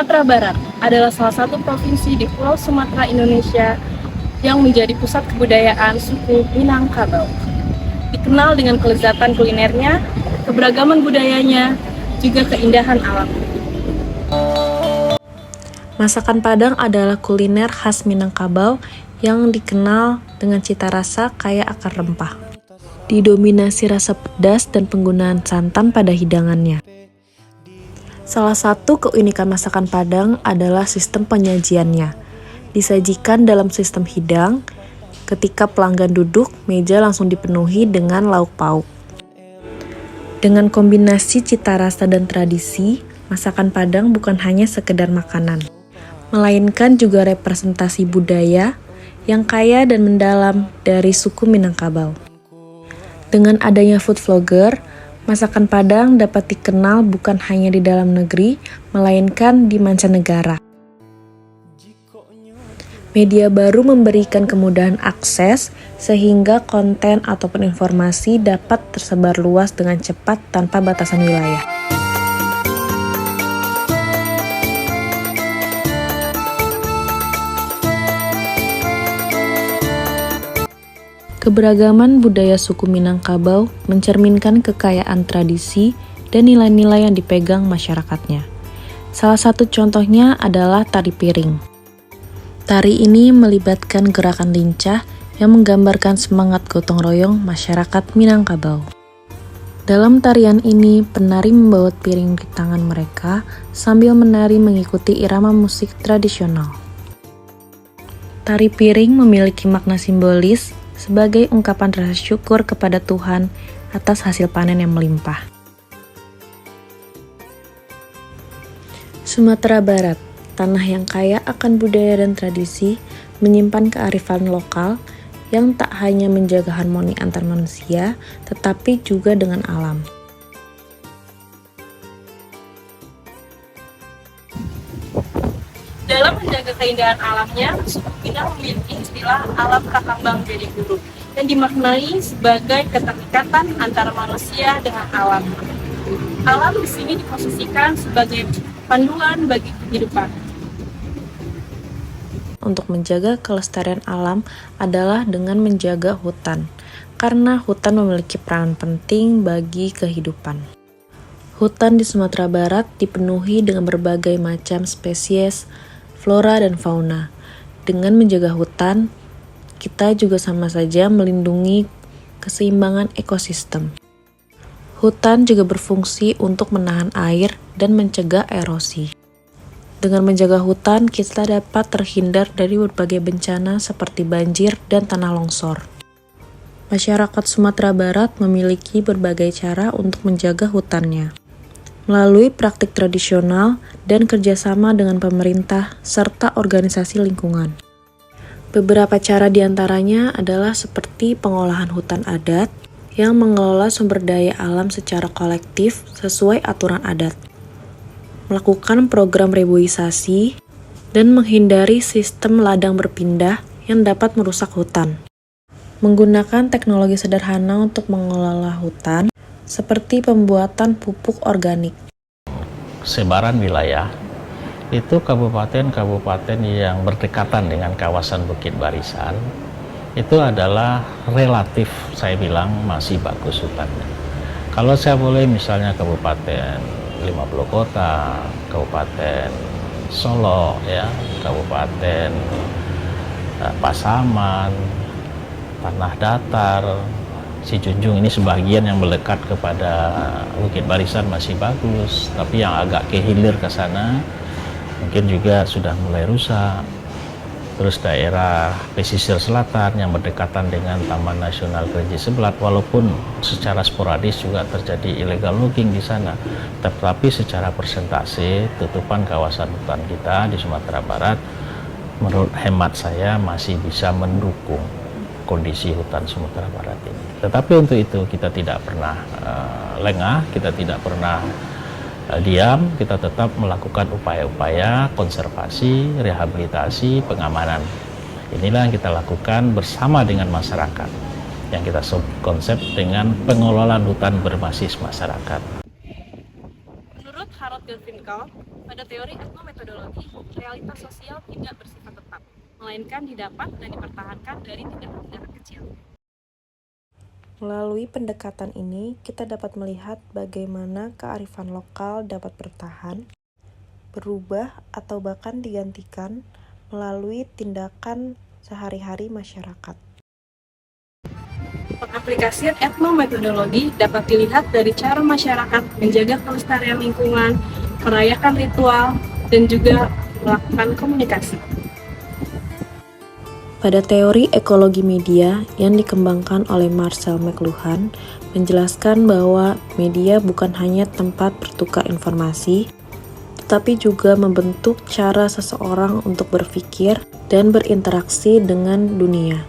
Sumatera Barat adalah salah satu provinsi di Pulau Sumatera, Indonesia yang menjadi pusat kebudayaan suku Minangkabau. Dikenal dengan kelezatan kulinernya, keberagaman budayanya, juga keindahan alam. Masakan Padang adalah kuliner khas Minangkabau yang dikenal dengan cita rasa kaya akan rempah. Didominasi rasa pedas dan penggunaan santan pada hidangannya. Salah satu keunikan masakan Padang adalah sistem penyajiannya. Disajikan dalam sistem hidang, ketika pelanggan duduk, meja langsung dipenuhi dengan lauk pauk. Dengan kombinasi cita rasa dan tradisi, masakan Padang bukan hanya sekedar makanan, melainkan juga representasi budaya yang kaya dan mendalam dari suku Minangkabau. Dengan adanya food vlogger, masakan Padang dapat dikenal bukan hanya di dalam negeri, melainkan di mancanegara. Media baru memberikan kemudahan akses sehingga konten ataupun informasi dapat tersebar luas dengan cepat tanpa batasan wilayah. Keberagaman budaya suku Minangkabau mencerminkan kekayaan tradisi dan nilai-nilai yang dipegang masyarakatnya. Salah satu contohnya adalah tari piring. Tari ini melibatkan gerakan lincah yang menggambarkan semangat gotong royong masyarakat Minangkabau. Dalam tarian ini, penari membawa piring di tangan mereka sambil menari mengikuti irama musik tradisional. Tari piring memiliki makna simbolis sebagai ungkapan rasa syukur kepada Tuhan atas hasil panen yang melimpah. Sumatera Barat, tanah yang kaya akan budaya dan tradisi, menyimpan kearifan lokal yang tak hanya menjaga harmoni antar manusia, tetapi juga dengan alam. Dalam menjaga keindahan alamnya, suku Minang memiliki istilah alam kakambang jadi guru yang dimaknai sebagai keterikatan antara manusia dengan alam. Alam di sini diposisikan sebagai panduan bagi kehidupan. Untuk menjaga kelestarian alam adalah dengan menjaga hutan, karena hutan memiliki peran penting bagi kehidupan. Hutan di Sumatera Barat dipenuhi dengan berbagai macam spesies, flora dan fauna. Dengan menjaga hutan, kita juga sama saja melindungi keseimbangan ekosistem. Hutan juga berfungsi untuk menahan air dan mencegah erosi. Dengan menjaga hutan, kita dapat terhindar dari berbagai bencana seperti banjir dan tanah longsor. Masyarakat Sumatera Barat memiliki berbagai cara untuk menjaga hutannya, melalui praktik tradisional dan kerjasama dengan pemerintah serta organisasi lingkungan. Beberapa cara diantaranya adalah seperti pengolahan hutan adat yang mengelola sumber daya alam secara kolektif sesuai aturan adat, melakukan program reboisasi, dan menghindari sistem ladang berpindah yang dapat merusak hutan. Menggunakan teknologi sederhana untuk mengelola hutan, seperti pembuatan pupuk organik. Sebaran wilayah itu kabupaten-kabupaten yang berdekatan dengan kawasan Bukit Barisan itu adalah relatif saya bilang masih bagus hutannya. Kalau saya boleh misalnya kabupaten 50 kota, kabupaten Solo ya, kabupaten Pasaman, Tanah Datar, Sijunjung, ini sebagian yang melekat kepada Bukit Barisan masih bagus, tapi yang agak ke hilir ke sana mungkin juga sudah mulai rusak. Terus daerah pesisir selatan yang berdekatan dengan Taman Nasional Kerinci Sebelat, walaupun secara sporadis juga terjadi illegal logging di sana, tetapi secara persentase tutupan kawasan hutan kita di Sumatera Barat menurut hemat saya masih bisa mendukung kondisi hutan Sumatera Barat ini. Tetapi untuk itu kita tidak pernah lengah, kita tidak pernah diam, kita tetap melakukan upaya-upaya konservasi, rehabilitasi, pengamanan. Inilah yang kita lakukan bersama dengan masyarakat, yang kita konsep dengan pengelolaan hutan berbasis masyarakat. Menurut Harold Garfinkel, Pada teori etnometodologi, realitas sosial tidak bersifat tetap, melainkan didapat dan dipertahankan dari tindakan-tindakan kecil. Melalui pendekatan ini, kita dapat melihat bagaimana kearifan lokal dapat bertahan, berubah, atau bahkan digantikan melalui tindakan sehari-hari masyarakat. Pengaplikasian etnometodologi dapat dilihat dari cara masyarakat menjaga kelestarian lingkungan, merayakan ritual, dan juga melakukan komunikasi. Pada teori ekologi media yang dikembangkan oleh Marcel McLuhan, menjelaskan bahwa media bukan hanya tempat bertukar informasi, tetapi juga membentuk cara seseorang untuk berpikir dan berinteraksi dengan dunia.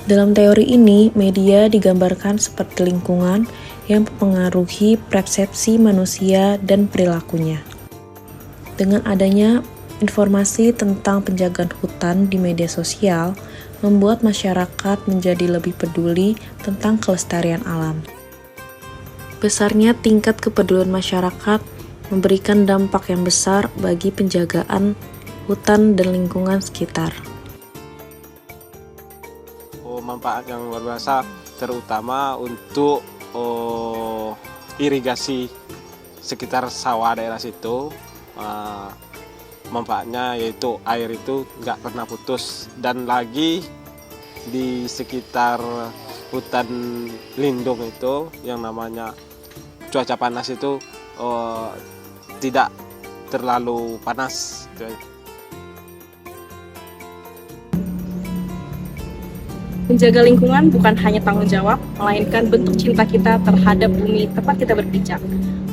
Dalam teori ini, media digambarkan seperti lingkungan yang mempengaruhi persepsi manusia dan perilakunya. Dengan adanya informasi tentang penjagaan hutan di media sosial, membuat masyarakat menjadi lebih peduli tentang kelestarian alam. Besarnya tingkat kepedulian masyarakat memberikan dampak yang besar bagi penjagaan hutan dan lingkungan sekitar. Manfaat yang luar biasa, terutama untuk irigasi sekitar sawah daerah situ. Manfaatnya yaitu air itu nggak pernah putus, dan lagi di sekitar hutan lindung itu yang namanya cuaca panas itu tidak terlalu panas. Menjaga lingkungan bukan hanya tanggung jawab, melainkan bentuk cinta kita terhadap bumi tempat kita berpijak.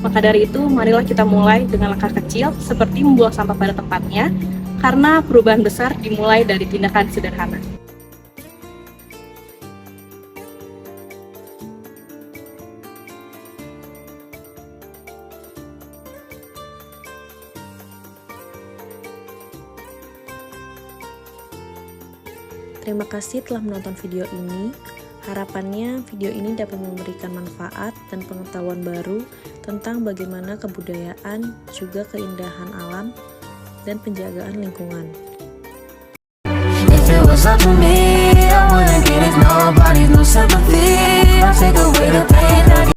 Maka dari itu, marilah kita mulai dengan langkah kecil, seperti membuang sampah pada tempatnya, karena perubahan besar dimulai dari tindakan sederhana. Terima kasih telah menonton video ini. Harapannya video ini dapat memberikan manfaat dan pengetahuan baru tentang bagaimana kebudayaan, juga keindahan alam, dan penjagaan lingkungan. If it was up to me, I wouldn't get it, nobody's no sympathy.